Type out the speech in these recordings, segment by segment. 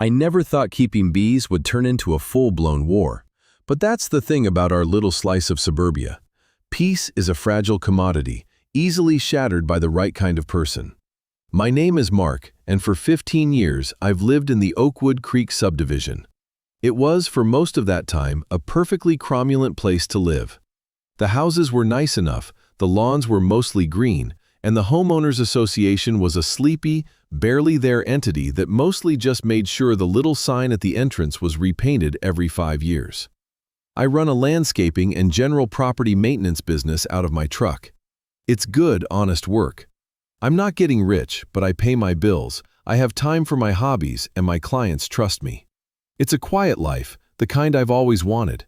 I never thought keeping bees would turn into a full-blown war. But that's the thing about our little slice of suburbia. Peace is a fragile commodity, easily shattered by the right kind of person. My name is Mark, and for 15 years I've lived in the Oakwood Creek subdivision. It was, for most of that time, a perfectly cromulent place to live. The houses were nice enough, the lawns were mostly green, and the homeowners association was a sleepy, barely there entity that mostly just made sure the little sign at the entrance was repainted every 5 years. I run a landscaping and general property maintenance business out of my truck. It's good, honest work. I'm not getting rich, but I pay my bills, I have time for my hobbies, and my clients trust me. It's a quiet life, the kind I've always wanted.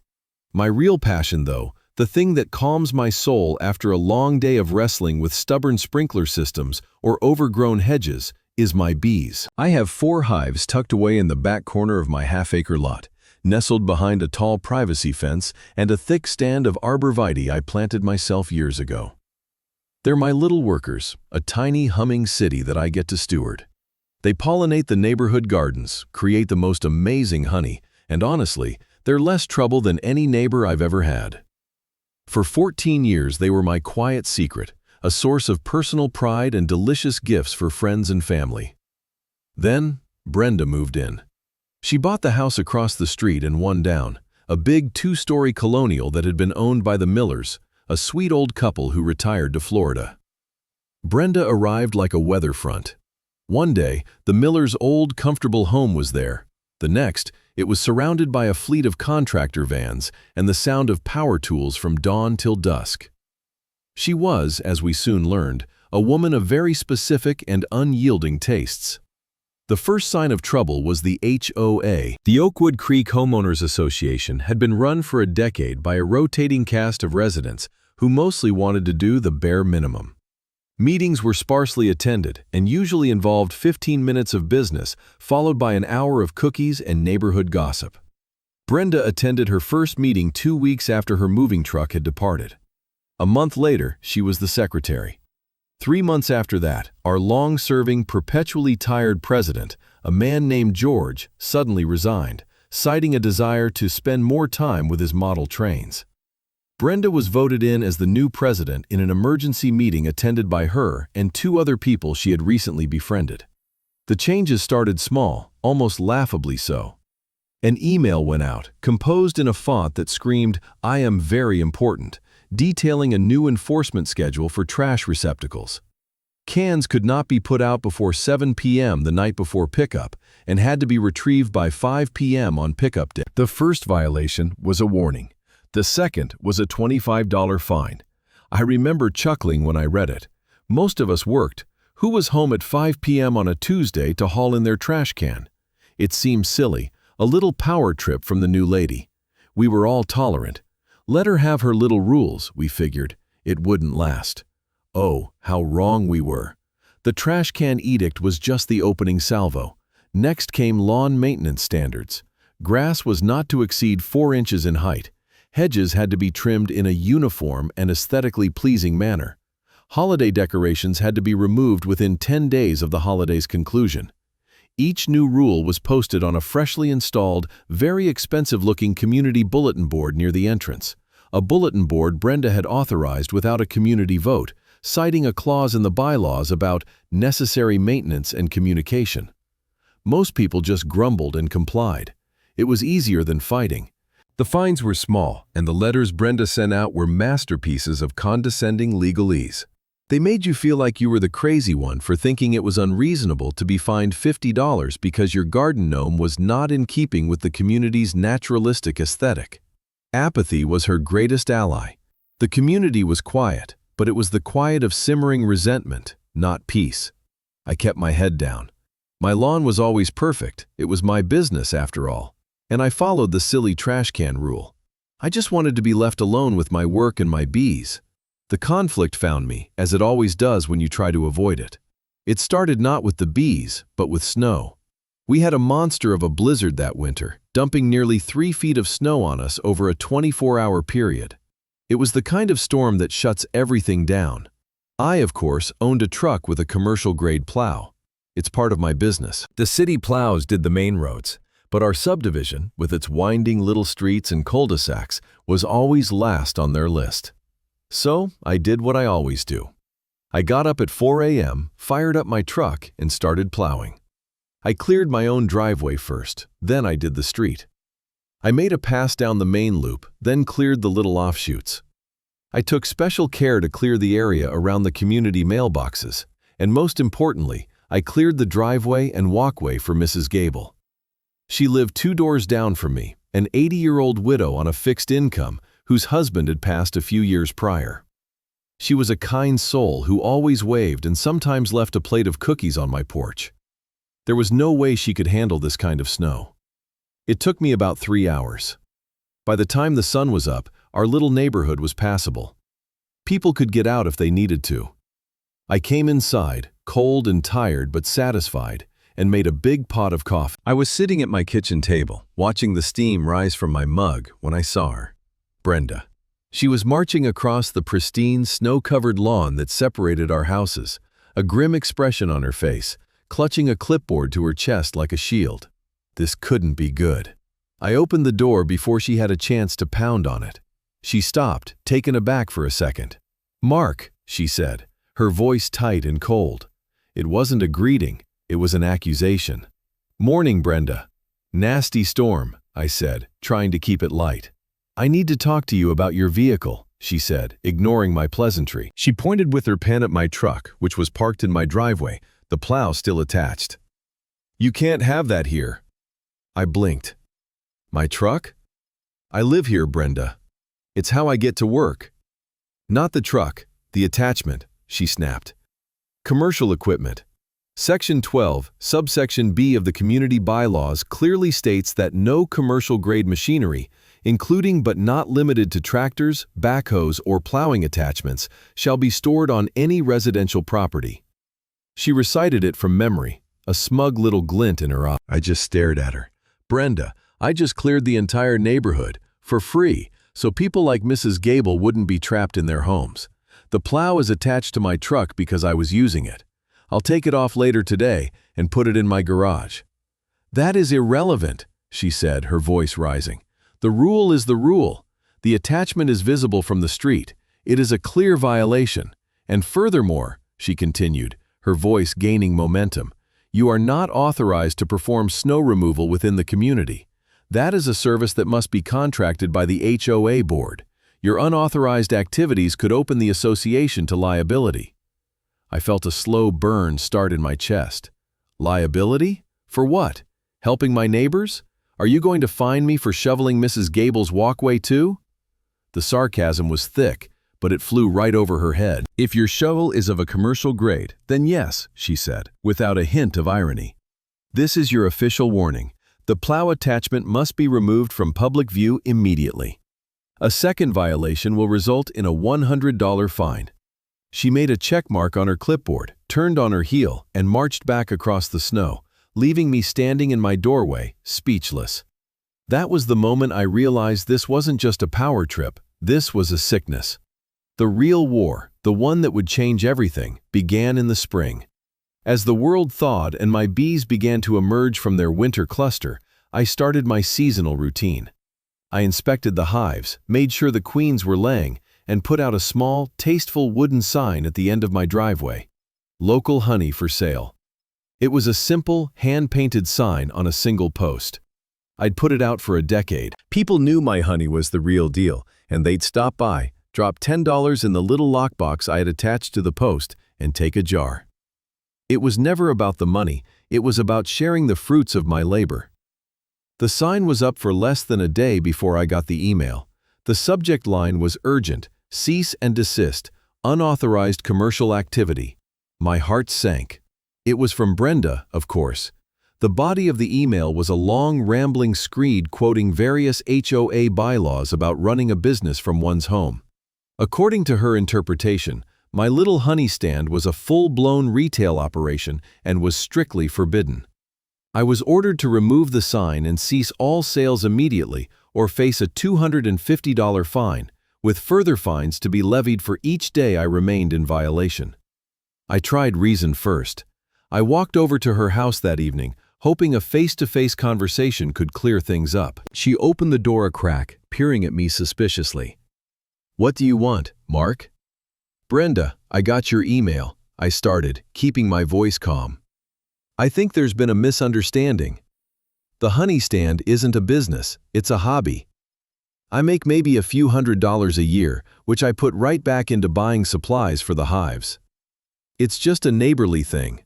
My real passion, though, the thing that calms my soul after a long day of wrestling with stubborn sprinkler systems or overgrown hedges, is my bees. I have 4 hives tucked away in the back corner of my half-acre lot, nestled behind a tall privacy fence and a thick stand of arborvitae I planted myself years ago. They're my little workers, a tiny humming city that I get to steward. They pollinate the neighborhood gardens, create the most amazing honey, and honestly, they're less trouble than any neighbor I've ever had. For 14 years they were my quiet secret, a source of personal pride and delicious gifts for friends and family. Then, Brenda moved in. She bought the house across the street and one down, a big 2-story colonial that had been owned by the Millers, a sweet old couple who retired to Florida. Brenda arrived like a weather front. One day, the Millers' old, comfortable home was there. The next, it was surrounded by a fleet of contractor vans and the sound of power tools from dawn till dusk. She was, as we soon learned, a woman of very specific and unyielding tastes. The first sign of trouble was the HOA. The Oakwood Creek Homeowners Association had been run for a decade by a rotating cast of residents who mostly wanted to do the bare minimum. Meetings were sparsely attended and usually involved 15 minutes of business, followed by an hour of cookies and neighborhood gossip. Brenda attended her first meeting 2 weeks after her moving truck had departed. A month later, she was the secretary. 3 months after that, our long-serving, perpetually tired president, a man named George, suddenly resigned, citing a desire to spend more time with his model trains. Brenda was voted in as the new president in an emergency meeting attended by her and 2 other people she had recently befriended. The changes started small, almost laughably so. An email went out, composed in a font that screamed, "I am very important," detailing a new enforcement schedule for trash receptacles. Cans could not be put out before 7 p.m. the night before pickup and had to be retrieved by 5 p.m. on pickup day. The first violation was a warning. The second was a $25 fine. I remember chuckling when I read it. Most of us worked. Who was home at 5 p.m. on a Tuesday to haul in their trash can? It seemed silly, a little power trip from the new lady. We were all tolerant. Let her have her little rules, we figured. It wouldn't last. Oh, how wrong we were. The trash can edict was just the opening salvo. Next came lawn maintenance standards. Grass was not to exceed 4 inches in height. Hedges had to be trimmed in a uniform and aesthetically pleasing manner. Holiday decorations had to be removed within 10 days of the holiday's conclusion. Each new rule was posted on a freshly installed, very expensive-looking community bulletin board near the entrance. A bulletin board Brenda had authorized without a community vote, citing a clause in the bylaws about necessary maintenance and communication. Most people just grumbled and complied. It was easier than fighting. The fines were small, and the letters Brenda sent out were masterpieces of condescending legalese. They made you feel like you were the crazy one for thinking it was unreasonable to be fined $50 because your garden gnome was not in keeping with the community's naturalistic aesthetic. Apathy was her greatest ally. The community was quiet, but it was the quiet of simmering resentment, not peace. I kept my head down. My lawn was always perfect. It was my business, after all. And I followed the silly trash can rule. I just wanted to be left alone with my work and my bees. The conflict found me, as it always does when you try to avoid it. It started not with the bees, but with snow. We had a monster of a blizzard that winter, dumping nearly 3 feet of snow on us over a 24-hour period. It was the kind of storm that shuts everything down. I, of course, owned a truck with a commercial-grade plow. It's part of my business. The city plows did the main roads, but our subdivision, with its winding little streets and cul-de-sacs, was always last on their list. So I did what I always do. I got up at 4 a.m., fired up my truck, and started plowing. I cleared my own driveway first, then I did the street. I made a pass down the main loop, then cleared the little offshoots. I took special care to clear the area around the community mailboxes, and most importantly, I cleared the driveway and walkway for Mrs. Gable. She lived 2 doors down from me, an 80-year-old widow on a fixed income whose husband had passed a few years prior. She was a kind soul who always waved and sometimes left a plate of cookies on my porch. There was no way she could handle this kind of snow. It took me about 3 hours. By the time the sun was up, our little neighborhood was passable. People could get out if they needed to. I came inside, cold and tired but satisfied, and made a big pot of coffee. I was sitting at my kitchen table, watching the steam rise from my mug when I saw her. Brenda. She was marching across the pristine, snow-covered lawn that separated our houses, a grim expression on her face, clutching a clipboard to her chest like a shield. This couldn't be good. I opened the door before she had a chance to pound on it. She stopped, taken aback for a second. "Mark," she said, her voice tight and cold. It wasn't a greeting, it was an accusation. "Morning, Brenda." "Nasty storm," I said, trying to keep it light. "I need to talk to you about your vehicle," she said, ignoring my pleasantry. She pointed with her pen at my truck, which was parked in my driveway, the plow still attached. "You can't have that here." I blinked. "My truck?" "I live here, Brenda. It's how I get to work." "Not the truck, the attachment," she snapped. "Commercial equipment. Section 12, subsection B of the community bylaws clearly states that no commercial-grade machinery, including but not limited to tractors, backhoes, or plowing attachments, shall be stored on any residential property." She recited it from memory, a smug little glint in her eye. I just stared at her. "Brenda, I just cleared the entire neighborhood, for free, so people like Mrs. Gable wouldn't be trapped in their homes. The plow is attached to my truck because I was using it. I'll take it off later today and put it in my garage." "That is irrelevant," she said, her voice rising. "The rule is the rule. The attachment is visible from the street. It is a clear violation. And furthermore," she continued, her voice gaining momentum, "you are not authorized to perform snow removal within the community. That is a service that must be contracted by the HOA board. Your unauthorized activities could open the association to liability." I felt a slow burn start in my chest. Liability? For what? Helping my neighbors? Are you going to fine me for shoveling Mrs. Gable's walkway too? The sarcasm was thick, but it flew right over her head. "If your shovel is of a commercial grade, then yes," she said, without a hint of irony. "This is your official warning. The plow attachment must be removed from public view immediately. A second violation will result in a $100 fine." She made a check mark on her clipboard, turned on her heel, and marched back across the snow, leaving me standing in my doorway, speechless. That was the moment I realized this wasn't just a power trip, this was a sickness. The real war, the one that would change everything, began in the spring. As the world thawed and my bees began to emerge from their winter cluster, I started my seasonal routine. I inspected the hives, made sure the queens were laying, and put out a small, tasteful wooden sign at the end of my driveway. "Local honey for sale." It was a simple, hand-painted sign on a single post. I'd put it out for a decade. People knew my honey was the real deal, and they'd stop by, drop $10 in the little lockbox I had attached to the post, and take a jar. It was never about the money, it was about sharing the fruits of my labor. The sign was up for less than a day before I got the email. The subject line was urgent, cease and desist, unauthorized commercial activity. My heart sank. It was from Brenda, of course. The body of the email was a long, rambling screed quoting various HOA bylaws about running a business from one's home. According to her interpretation, my little honey stand was a full-blown retail operation and was strictly forbidden. I was ordered to remove the sign and cease all sales immediately or face a $250 fine, with further fines to be levied for each day I remained in violation. I tried reason first. I walked over to her house that evening, hoping a face-to-face conversation could clear things up. She opened the door a crack, peering at me suspiciously. "What do you want, Mark?" "Brenda, I got your email," I started, keeping my voice calm. "I think there's been a misunderstanding. The honey stand isn't a business, it's a hobby. I make maybe a few $100s a year, which I put right back into buying supplies for the hives. It's just a neighborly thing."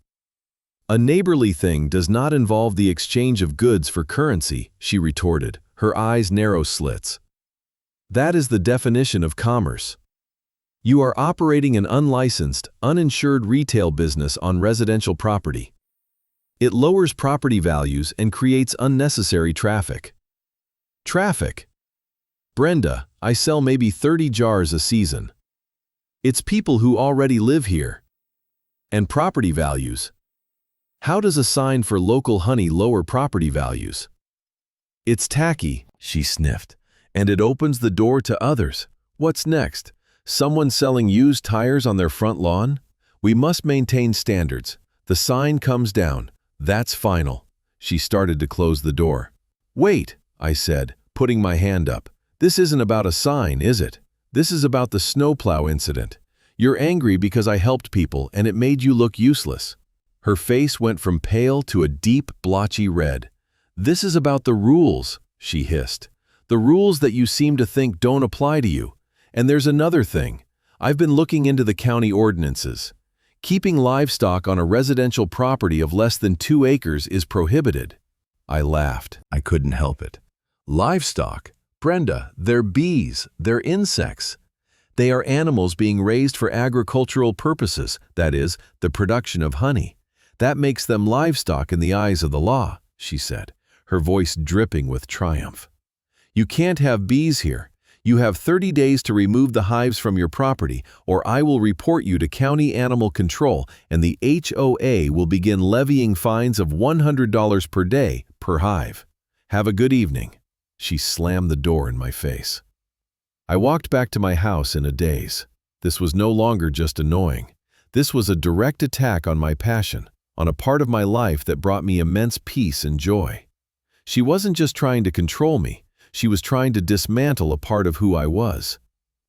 "A neighborly thing does not involve the exchange of goods for currency," she retorted, her eyes narrow slits. "That is the definition of commerce. You are operating an unlicensed, uninsured retail business on residential property. It lowers property values and creates unnecessary traffic." "Traffic? Brenda, I sell maybe 30 jars a season. It's people who already live here. And property values. How does a sign for local honey lower property values?" "It's tacky," she sniffed, "and it opens the door to others. What's next? Someone selling used tires on their front lawn? We must maintain standards. The sign comes down. That's final." She started to close the door. "Wait," I said, putting my hand up. "This isn't about a sign, is it? This is about the snowplow incident. You're angry because I helped people and it made you look useless." Her face went from pale to a deep, blotchy red. "This is about the rules," she hissed. "The rules that you seem to think don't apply to you. And there's another thing. I've been looking into the county ordinances. Keeping livestock on a residential property of less than 2 acres is prohibited." I laughed. I couldn't help it. "Livestock? Brenda, they're bees, they're insects. They are animals being raised for agricultural purposes, that is, the production of honey. That makes them livestock in the eyes of the law," she said, her voice dripping with triumph. "You can't have bees here. You have 30 days to remove the hives from your property, or I will report you to County Animal Control, and the HOA will begin levying fines of $100 per day per hive. Have a good evening." She slammed the door in my face. I walked back to my house in a daze. This was no longer just annoying. This was a direct attack on my passion, on a part of my life that brought me immense peace and joy. She wasn't just trying to control me, she was trying to dismantle a part of who I was.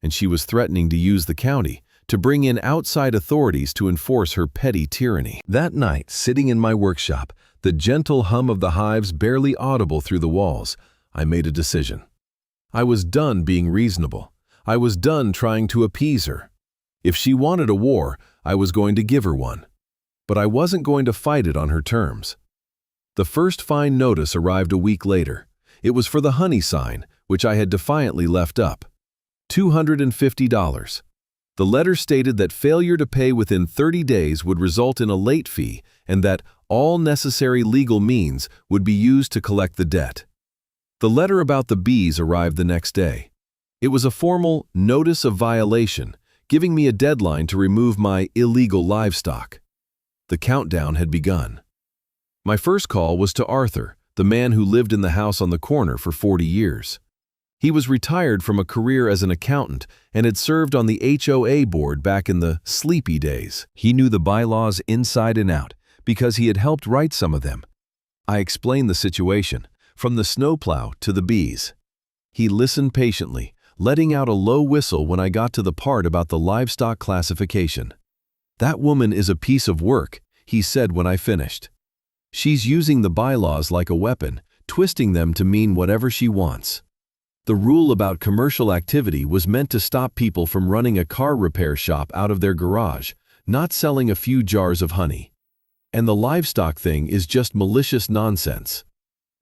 And she was threatening to use the county, to bring in outside authorities to enforce her petty tyranny. That night, sitting in my workshop, the gentle hum of the hives barely audible through the walls, I made a decision. I was done being reasonable. I was done trying to appease her. If she wanted a war, I was going to give her one. But I wasn't going to fight it on her terms. The first fine notice arrived a week later. It was for the honey sign, which I had defiantly left up. $250. The letter stated that failure to pay within 30 days would result in a late fee and that all necessary legal means would be used to collect the debt. The letter about the bees arrived the next day. It was a formal notice of violation, giving me a deadline to remove my illegal livestock. The countdown had begun. My first call was to Arthur, the man who lived in the house on the corner for 40 years. He was retired from a career as an accountant and had served on the HOA board back in the sleepy days. He knew the bylaws inside and out because he had helped write some of them. I explained the situation, from the snowplow to the bees. He listened patiently, letting out a low whistle when I got to the part about the livestock classification. "That woman is a piece of work," he said when I finished. "She's using the bylaws like a weapon, twisting them to mean whatever she wants." The rule about commercial activity was meant to stop people from running a car repair shop out of their garage, not selling a few jars of honey. And the livestock thing is just malicious nonsense.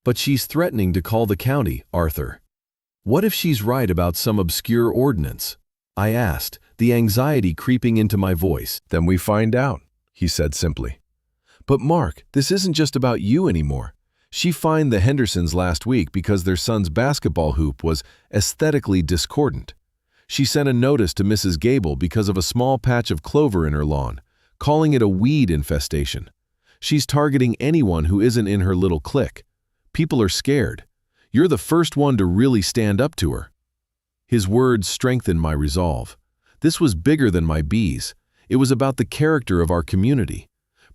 "But she's threatening to call the county, Arthur. What if she's right about some obscure ordinance?" I asked, the anxiety creeping into my voice. "Then we find out," he said simply. "But Mark, this isn't just about you anymore. She fined the Hendersons last week because their son's basketball hoop was aesthetically discordant. She sent a notice to Mrs. Gable because of a small patch of clover in her lawn, calling it a weed infestation. She's targeting anyone who isn't in her little clique. People are scared. You're the first one to really stand up to her." His words strengthened my resolve. This was bigger than my bees. It was about the character of our community.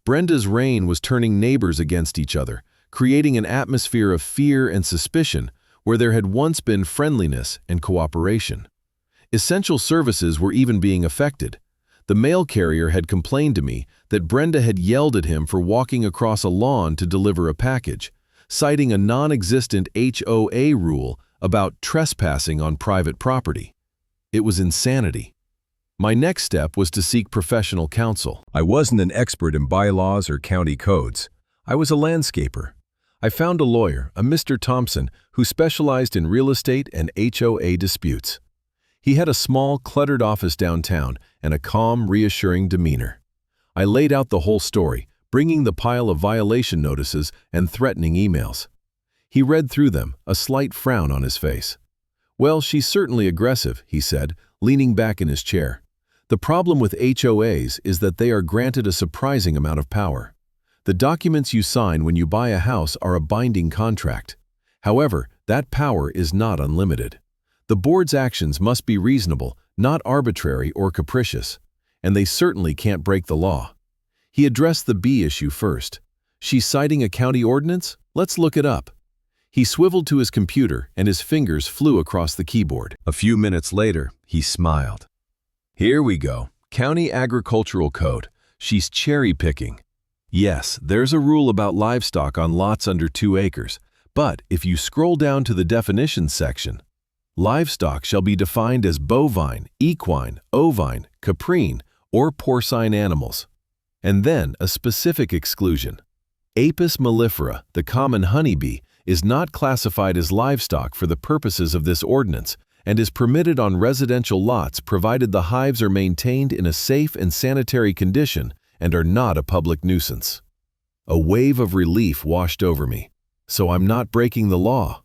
Brenda's reign was turning neighbors against each other, creating an atmosphere of fear and suspicion where there had once been friendliness and cooperation. Essential services were even being affected. The mail carrier had complained to me that Brenda had yelled at him for walking across a lawn to deliver a package, citing a non-existent HOA rule about trespassing on private property. It was insanity. My next step was to seek professional counsel. I wasn't an expert in bylaws or county codes. I was a landscaper. I found a lawyer, a Mr. Thompson, who specialized in real estate and HOA disputes. He had a small, cluttered office downtown and a calm, reassuring demeanor. I laid out the whole story, bringing the pile of violation notices and threatening emails. He read through them, a slight frown on his face. "Well, she's certainly aggressive," he said, leaning back in his chair. "The problem with HOAs is that they are granted a surprising amount of power. The documents you sign when you buy a house are a binding contract. However, that power is not unlimited. The board's actions must be reasonable, not arbitrary or capricious, and they certainly can't break the law." He addressed the B issue first. "She's citing a county ordinance? Let's look it up." He swiveled to his computer and his fingers flew across the keyboard. A few minutes later, he smiled. "Here we go. County Agricultural Code. She's cherry-picking. Yes, there's a rule about livestock on lots under 2 acres, but if you scroll down to the definitions section, livestock shall be defined as bovine, equine, ovine, caprine, or porcine animals. And then a specific exclusion. Apis mellifera, the common honeybee, is not classified as livestock for the purposes of this ordinance and is permitted on residential lots provided the hives are maintained in a safe and sanitary condition and are not a public nuisance." A wave of relief washed over me. So I'm not breaking the law.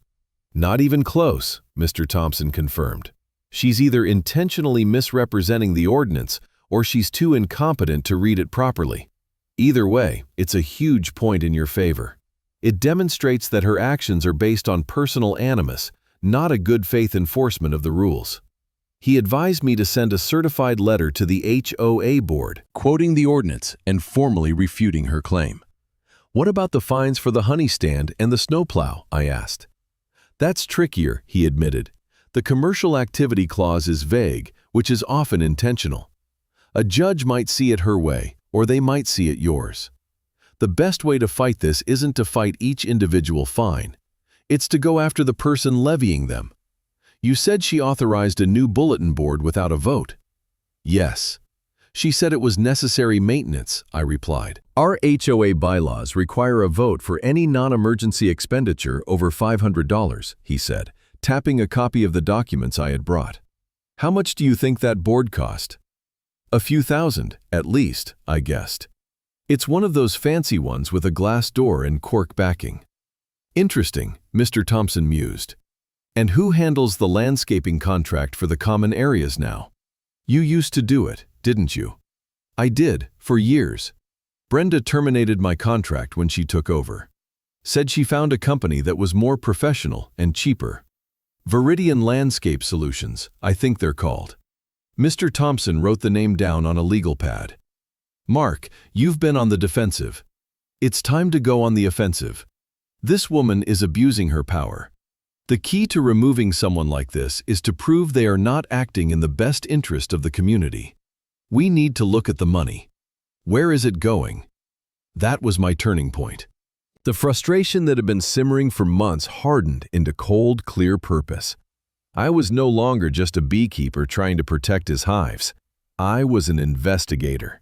"Not even close," Mr. Thompson confirmed. "She's either intentionally misrepresenting the ordinance or she's too incompetent to read it properly. Either way, it's a huge point in your favor. It demonstrates that her actions are based on personal animus, not a good faith enforcement of the rules." He advised me to send a certified letter to the HOA board, quoting the ordinance and formally refuting her claim. "What about the fines for the honey stand and the snowplow?" I asked. "That's trickier," he admitted. "The commercial activity clause is vague, which is often intentional. A judge might see it her way, or they might see it yours. The best way to fight this isn't to fight each individual fine. It's to go after the person levying them." "You said she authorized a new bulletin board without a vote." "Yes. She said it was necessary maintenance," I replied. "Our HOA bylaws require a vote for any non-emergency expenditure over $500, he said, tapping a copy of the documents I had brought. "How much do you think that board cost?" "A few thousand, at least," I guessed. "It's one of those fancy ones with a glass door and cork backing." "Interesting," Mr. Thompson mused. "And who handles the landscaping contract for the common areas now?" "You used to do it, didn't you?" "I did, for years. Brenda terminated my contract when she took over. Said she found a company that was more professional and cheaper. Viridian Landscape Solutions, I think they're called." Mr. Thompson wrote the name down on a legal pad. "Mark, you've been on the defensive. It's time to go on the offensive. This woman is abusing her power. The key to removing someone like this is to prove they are not acting in the best interest of the community. We need to look at the money. Where is it going?" That was my turning point. The frustration that had been simmering for months hardened into cold, clear purpose. I was no longer just a beekeeper trying to protect his hives. I was an investigator.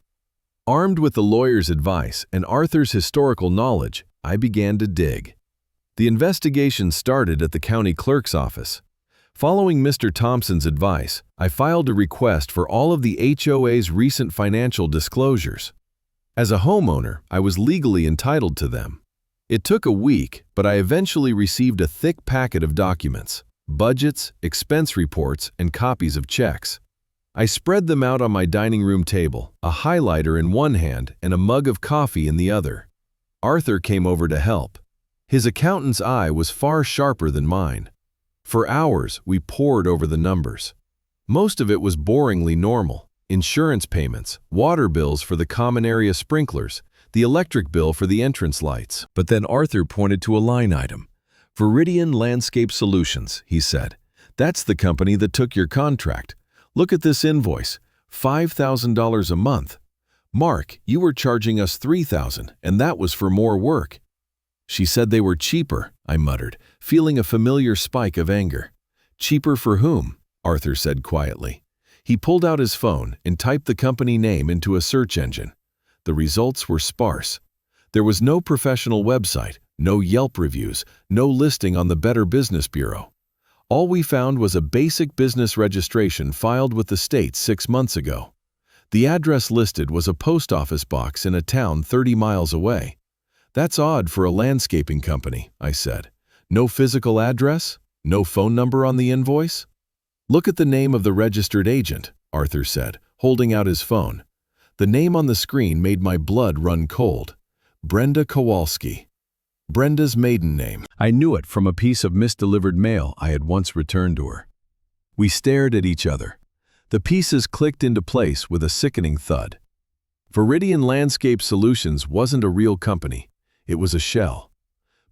Armed with the lawyer's advice and Arthur's historical knowledge, I began to dig. The investigation started at the county clerk's office. Following Mr. Thompson's advice, I filed a request for all of the HOA's recent financial disclosures. As a homeowner, I was legally entitled to them. It took a week, but I eventually received a thick packet of documents, budgets, expense reports, and copies of checks. I spread them out on my dining room table, a highlighter in one hand and a mug of coffee in the other. Arthur came over to help. His accountant's eye was far sharper than mine. For hours, we pored over the numbers. Most of it was boringly normal. Insurance payments, water bills for the common area sprinklers, the electric bill for the entrance lights. But then Arthur pointed to a line item. Viridian Landscape Solutions, he said. That's the company that took your contract. Look at this invoice, $5,000 a month. Mark, you were charging us $3,000, and that was for more work. She said they were cheaper, I muttered, feeling a familiar spike of anger. Cheaper for whom? Arthur said quietly. He pulled out his phone and typed the company name into a search engine. The results were sparse. There was no professional website, no Yelp reviews, no listing on the Better Business Bureau. All we found was a basic business registration filed with the state 6 months ago. The address listed was a post office box in a town 30 miles away. That's odd for a landscaping company, I said. No physical address? No phone number on the invoice? Look at the name of the registered agent, Arthur said, holding out his phone. The name on the screen made my blood run cold. Brenda Kowalski. Brenda's maiden name. I knew it from a piece of misdelivered mail I had once returned to her. We stared at each other. The pieces clicked into place with a sickening thud. Viridian Landscape Solutions wasn't a real company. It was a shell.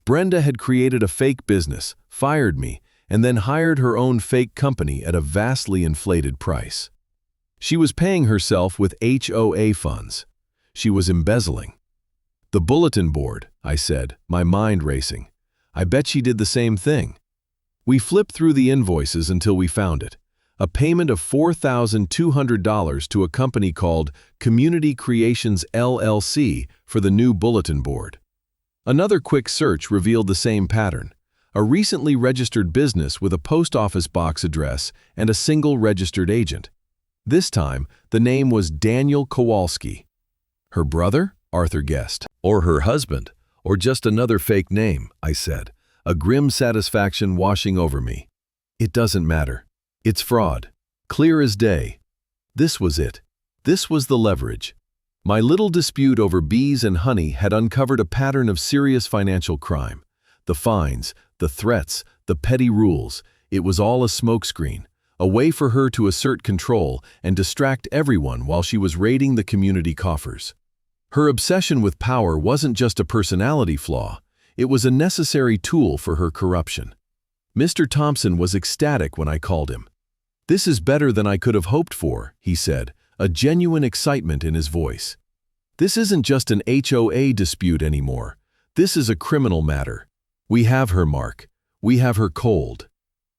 Brenda had created a fake business, fired me, and then hired her own fake company at a vastly inflated price. She was paying herself with HOA funds. She was embezzling. The bulletin board, I said, my mind racing. I bet she did the same thing. We flipped through the invoices until we found it. A payment of $4,200 to a company called Community Creations LLC for the new bulletin board. Another quick search revealed the same pattern. A recently registered business with a post office box address and a single registered agent. This time, the name was Daniel Kowalski. Her brother? Arthur guessed. Or her husband. Or just another fake name, I said, a grim satisfaction washing over me. It doesn't matter. It's fraud. Clear as day. This was it. This was the leverage. My little dispute over bees and honey had uncovered a pattern of serious financial crime. The fines, the threats, the petty rules, it was all a smokescreen, a way for her to assert control and distract everyone while she was raiding the community coffers. Her obsession with power wasn't just a personality flaw, it was a necessary tool for her corruption. Mr. Thompson was ecstatic when I called him. "This is better than I could have hoped for," he said, a genuine excitement in his voice. "This isn't just an HOA dispute anymore. This is a criminal matter. We have her, Mark. We have her cold."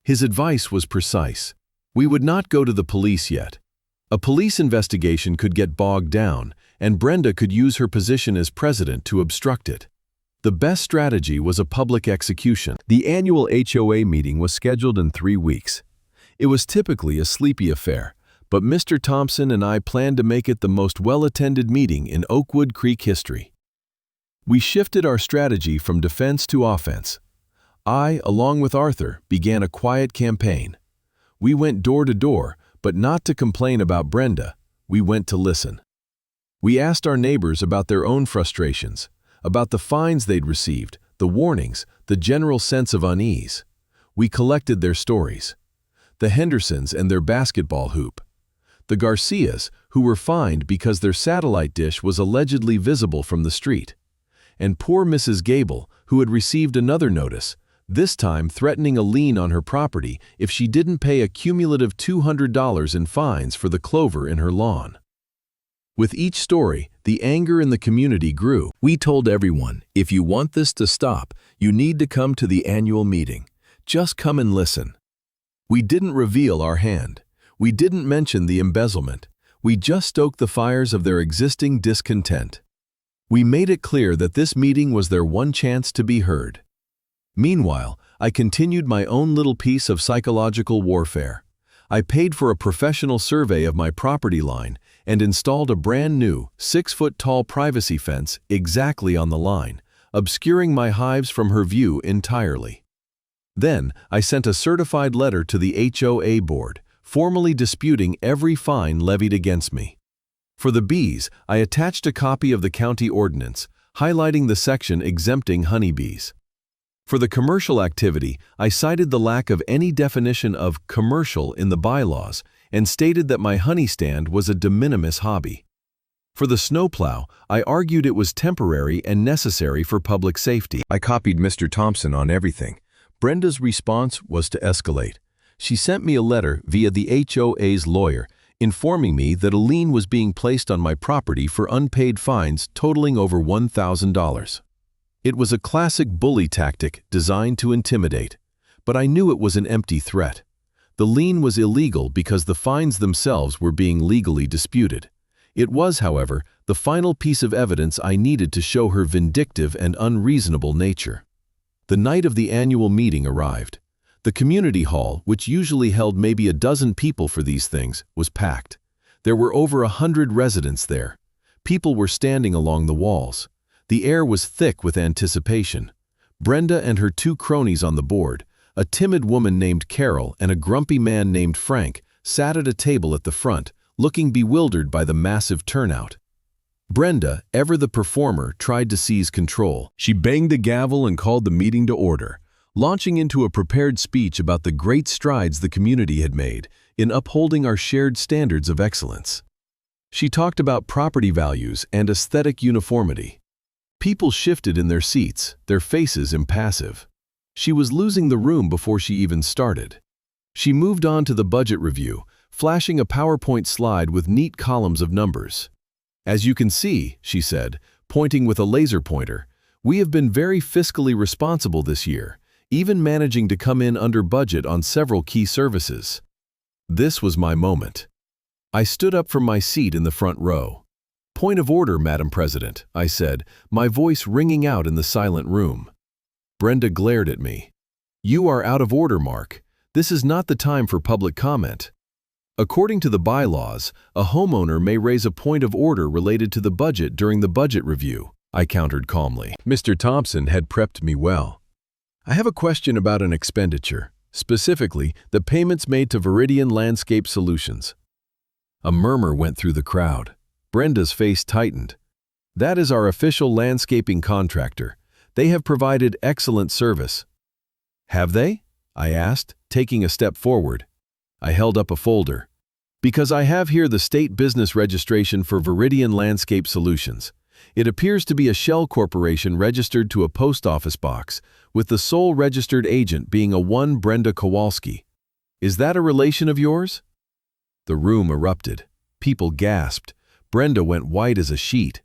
His advice was precise. We would not go to the police yet. A police investigation could get bogged down, and Brenda could use her position as president to obstruct it. The best strategy was a public execution. The annual HOA meeting was scheduled in 3 weeks. It was typically a sleepy affair, but Mr. Thompson and I planned to make it the most well-attended meeting in Oakwood Creek history. We shifted our strategy from defense to offense. I, along with Arthur, began a quiet campaign. We went door to door, but not to complain about Brenda. We went to listen. We asked our neighbors about their own frustrations, about the fines they'd received, the warnings, the general sense of unease. We collected their stories. The Hendersons and their basketball hoop. The Garcias, who were fined because their satellite dish was allegedly visible from the street. And poor Mrs. Gable, who had received another notice, this time threatening a lien on her property if she didn't pay a cumulative $200 in fines for the clover in her lawn. With each story, the anger in the community grew. We told everyone, if you want this to stop, you need to come to the annual meeting. Just come and listen. We didn't reveal our hand. We didn't mention the embezzlement. We just stoked the fires of their existing discontent. We made it clear that this meeting was their one chance to be heard. Meanwhile, I continued my own little piece of psychological warfare. I paid for a professional survey of my property line and installed a brand new 6-foot-tall privacy fence exactly on the line, obscuring my hives from her view entirely. Then, I sent a certified letter to the HOA board, formally disputing every fine levied against me. For the bees, I attached a copy of the county ordinance, highlighting the section exempting honeybees. For the commercial activity, I cited the lack of any definition of commercial in the bylaws and stated that my honey stand was a de minimis hobby. For the snowplow, I argued it was temporary and necessary for public safety. I copied Mr. Thompson on everything. Brenda's response was to escalate. She sent me a letter via the HOA's lawyer informing me that a lien was being placed on my property for unpaid fines totaling over $1,000. It was a classic bully tactic designed to intimidate, but I knew it was an empty threat. The lien was illegal because the fines themselves were being legally disputed. It was, however, the final piece of evidence I needed to show her vindictive and unreasonable nature. The night of the annual meeting arrived. The community hall, which usually held maybe a dozen people for these things, was packed. There were over 100 residents there. People were standing along the walls. The air was thick with anticipation. Brenda and her two cronies on the board, a timid woman named Carol and a grumpy man named Frank, sat at a table at the front, looking bewildered by the massive turnout. Brenda, ever the performer, tried to seize control. She banged the gavel and called the meeting to order, launching into a prepared speech about the great strides the community had made in upholding our shared standards of excellence. She talked about property values and aesthetic uniformity. People shifted in their seats, their faces impassive. She was losing the room before she even started. She moved on to the budget review, flashing a PowerPoint slide with neat columns of numbers. "As you can see," she said, pointing with a laser pointer, "we have been very fiscally responsible this year, even managing to come in under budget on several key services." This was my moment. I stood up from my seat in the front row. "Point of order, Madam President," I said, my voice ringing out in the silent room. Brenda glared at me. "You are out of order, Mark. This is not the time for public comment." According to the bylaws, a homeowner may raise a point of order related to the budget during the budget review, I countered calmly. Mr. Thompson had prepped me well. "I have a question about an expenditure, specifically the payments made to Viridian Landscape Solutions." A murmur went through the crowd. Brenda's face tightened. "That is our official landscaping contractor. They have provided excellent service." "Have they?" I asked, taking a step forward. I held up a folder. "Because I have here the state business registration for Viridian Landscape Solutions. It appears to be a shell corporation registered to a post office box, with the sole registered agent being a one Brenda Kowalski. Is that a relation of yours?" The room erupted. People gasped. Brenda went white as a sheet.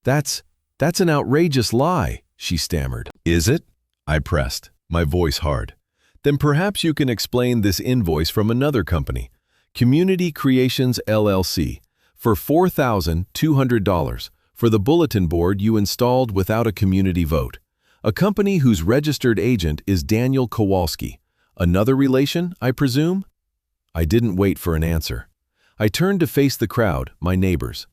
That's an outrageous lie," she stammered. "Is it?" I pressed, my voice hard. "Then perhaps you can explain this invoice from another company, Community Creations LLC, for $4,200 for the bulletin board you installed without a community vote. A company whose registered agent is Daniel Kowalski. Another relation, I presume?" I didn't wait for an answer. I turned to face the crowd, my neighbors.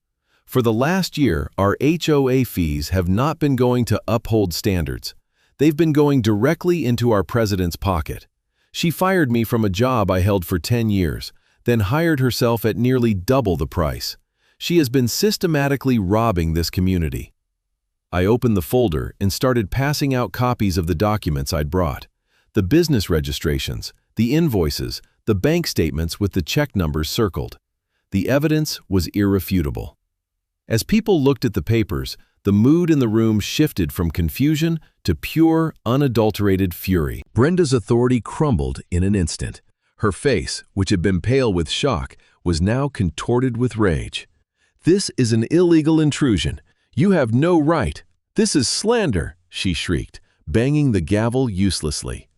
For the last year, our HOA fees have not been going to uphold standards. They've been going directly into our president's pocket. She fired me from a job I held for 10 years, then hired herself at nearly double the price. She has been systematically robbing this community. I opened the folder and started passing out copies of the documents I'd brought. The business registrations, the invoices, the bank statements with the check numbers circled. The evidence was irrefutable. As people looked at the papers, the mood in the room shifted from confusion to pure, unadulterated fury. Brenda's authority crumbled in an instant. Her face, which had been pale with shock, was now contorted with rage. "This is an illegal intrusion. You have no right. This is slander," she shrieked, banging the gavel uselessly.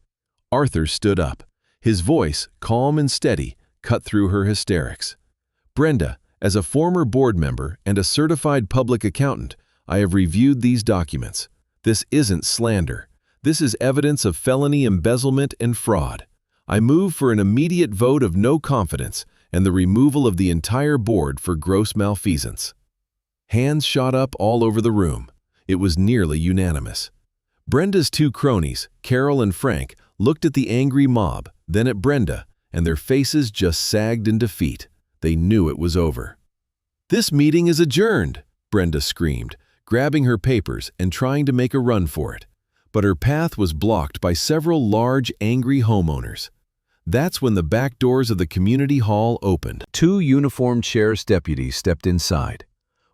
Arthur stood up. His voice, calm and steady, cut through her hysterics. "Brenda, as a former board member and a certified public accountant, I have reviewed these documents. This isn't slander. This is evidence of felony embezzlement and fraud. I move for an immediate vote of no confidence and the removal of the entire board for gross malfeasance." Hands shot up all over the room. It was nearly unanimous. Brenda's two cronies, Carol and Frank, looked at the angry mob, then at Brenda, and their faces just sagged in defeat. They knew it was over. "This meeting is adjourned," Brenda screamed, grabbing her papers and trying to make a run for it. But her path was blocked by several large, angry homeowners. That's when the back doors of the community hall opened. Two uniformed sheriff's deputies stepped inside.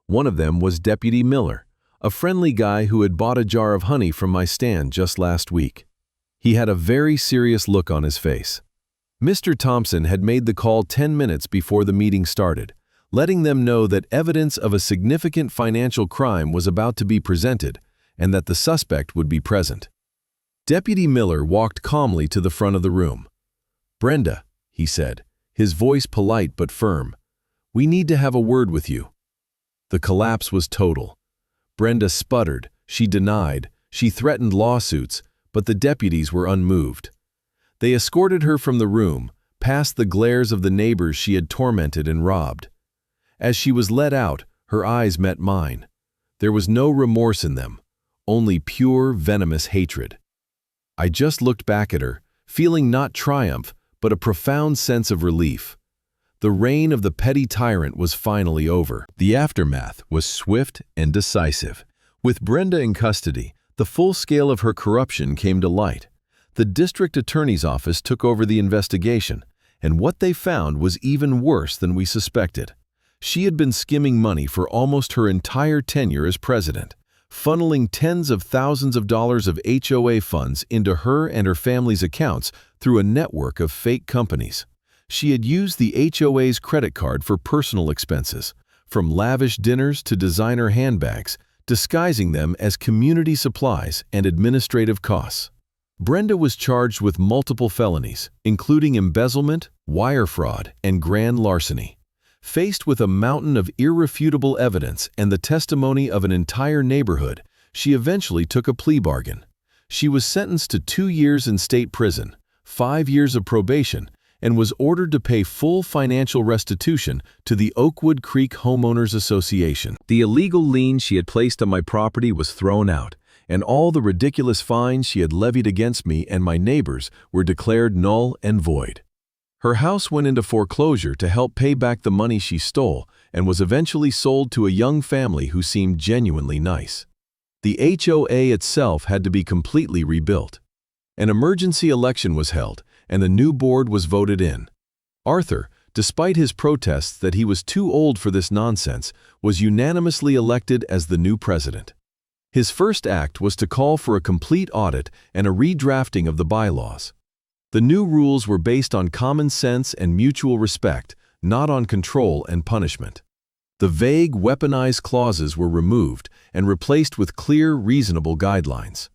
One of them was Deputy Miller, a friendly guy who had bought a jar of honey from my stand just last week. He had a very serious look on his face. Mr. Thompson had made the call 10 minutes before the meeting started, letting them know that evidence of a significant financial crime was about to be presented and that the suspect would be present. Deputy Miller walked calmly to the front of the room. "Brenda," he said, his voice polite but firm, "we need to have a word with you." The collapse was total. Brenda sputtered, she denied, she threatened lawsuits, but the deputies were unmoved. They escorted her from the room, past the glares of the neighbors she had tormented and robbed. As she was led out, her eyes met mine. There was no remorse in them, only pure, venomous hatred. I just looked back at her, feeling not triumph, but a profound sense of relief. The reign of the petty tyrant was finally over. The aftermath was swift and decisive. With Brenda in custody, the full scale of her corruption came to light. The district attorney's office took over the investigation, and what they found was even worse than we suspected. She had been skimming money for almost her entire tenure as president, funneling tens of thousands of dollars of HOA funds into her and her family's accounts through a network of fake companies. She had used the HOA's credit card for personal expenses, from lavish dinners to designer handbags, disguising them as community supplies and administrative costs. Brenda was charged with multiple felonies, including embezzlement, wire fraud, and grand larceny. Faced with a mountain of irrefutable evidence and the testimony of an entire neighborhood, she eventually took a plea bargain. She was sentenced to 2 years in state prison, 5 years of probation, and was ordered to pay full financial restitution to the Oakwood Creek Homeowners Association. The illegal lien she had placed on my property was thrown out, and all the ridiculous fines she had levied against me and my neighbors were declared null and void. Her house went into foreclosure to help pay back the money she stole and was eventually sold to a young family who seemed genuinely nice. The HOA itself had to be completely rebuilt. An emergency election was held, and a new board was voted in. Arthur, despite his protests that he was too old for this nonsense, was unanimously elected as the new president. His first act was to call for a complete audit and a redrafting of the bylaws. The new rules were based on common sense and mutual respect, not on control and punishment. The vague, weaponized clauses were removed and replaced with clear, reasonable guidelines.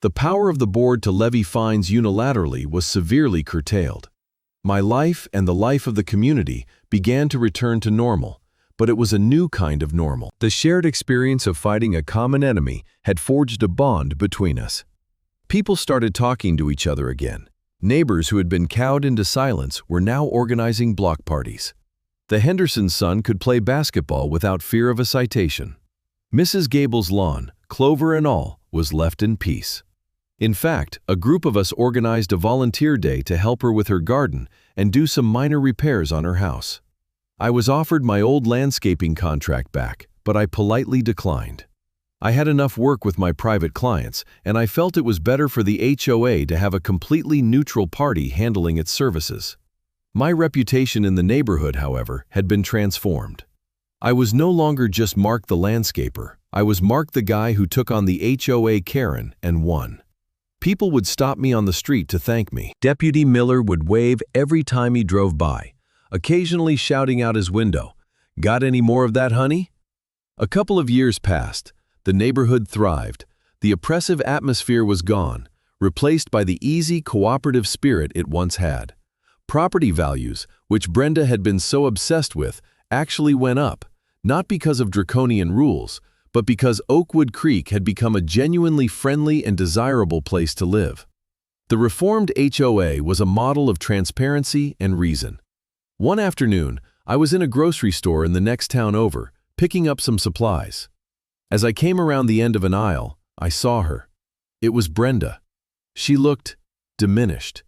The power of the board to levy fines unilaterally was severely curtailed. My life and the life of the community began to return to normal, but it was a new kind of normal. The shared experience of fighting a common enemy had forged a bond between us. People started talking to each other again. Neighbors who had been cowed into silence were now organizing block parties. The Henderson's son could play basketball without fear of a citation. Mrs. Gable's lawn, clover and all, was left in peace. In fact, a group of us organized a volunteer day to help her with her garden and do some minor repairs on her house. I was offered my old landscaping contract back, but I politely declined. I had enough work with my private clients, and I felt it was better for the HOA to have a completely neutral party handling its services. My reputation in the neighborhood, however, had been transformed. I was no longer just Mark the landscaper. I was Mark the guy who took on the HOA Karen and won. People would stop me on the street to thank me. Deputy Miller would wave every time he drove by, occasionally shouting out his window, "Got any more of that honey?" A couple of years passed. The neighborhood thrived. The oppressive atmosphere was gone, replaced by the easy, cooperative spirit it once had. Property values, which Brenda had been so obsessed with, actually went up, not because of draconian rules, but because Oakwood Creek had become a genuinely friendly and desirable place to live. The reformed HOA was a model of transparency and reason. One afternoon, I was in a grocery store in the next town over, picking up some supplies. As I came around the end of an aisle, I saw her. It was Brenda. She looked diminished.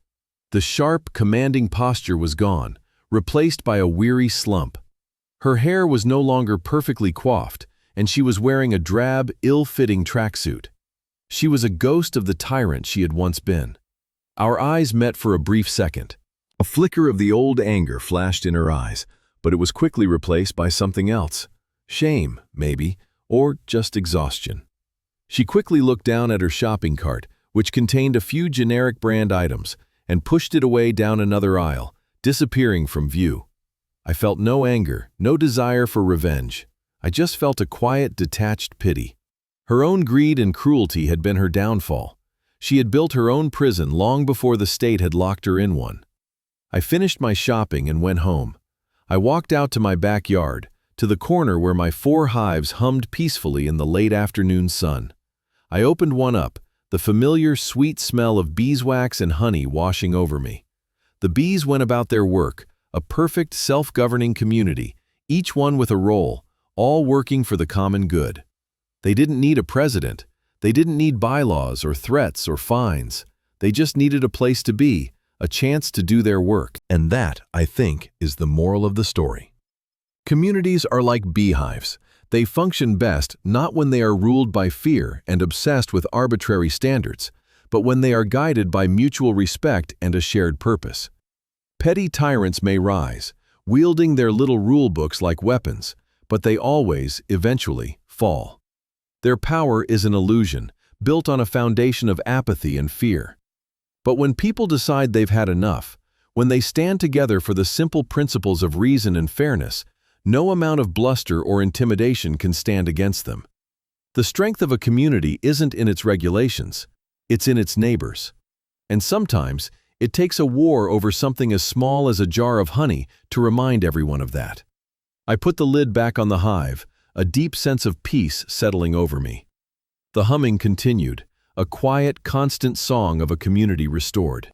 The sharp, commanding posture was gone, replaced by a weary slump. Her hair was no longer perfectly coiffed, and she was wearing a drab, ill-fitting tracksuit. She was a ghost of the tyrant she had once been. Our eyes met for a brief second. A flicker of the old anger flashed in her eyes, but it was quickly replaced by something else. Shame, maybe, or just exhaustion. She quickly looked down at her shopping cart, which contained a few generic brand items, and pushed it away down another aisle, disappearing from view. I felt no anger, no desire for revenge. I just felt a quiet, detached pity. Her own greed and cruelty had been her downfall. She had built her own prison long before the state had locked her in one. I finished my shopping and went home. I walked out to my backyard, to the corner where my 4 hives hummed peacefully in the late afternoon sun. I opened one up, the familiar sweet smell of beeswax and honey washing over me. The bees went about their work, a perfect self-governing community, each one with a role, all working for the common good. They didn't need a president. They didn't need bylaws or threats or fines. They just needed a place to be, a chance to do their work. And that, I think, is the moral of the story. Communities are like beehives. They function best not when they are ruled by fear and obsessed with arbitrary standards, but when they are guided by mutual respect and a shared purpose. Petty tyrants may rise, wielding their little rule books like weapons, but they always, eventually, fall. Their power is an illusion, built on a foundation of apathy and fear. But when people decide they've had enough, when they stand together for the simple principles of reason and fairness, no amount of bluster or intimidation can stand against them. The strength of a community isn't in its regulations, it's in its neighbors. And sometimes, it takes a war over something as small as a jar of honey to remind everyone of that. I put the lid back on the hive, a deep sense of peace settling over me. The humming continued, a quiet, constant song of a community restored.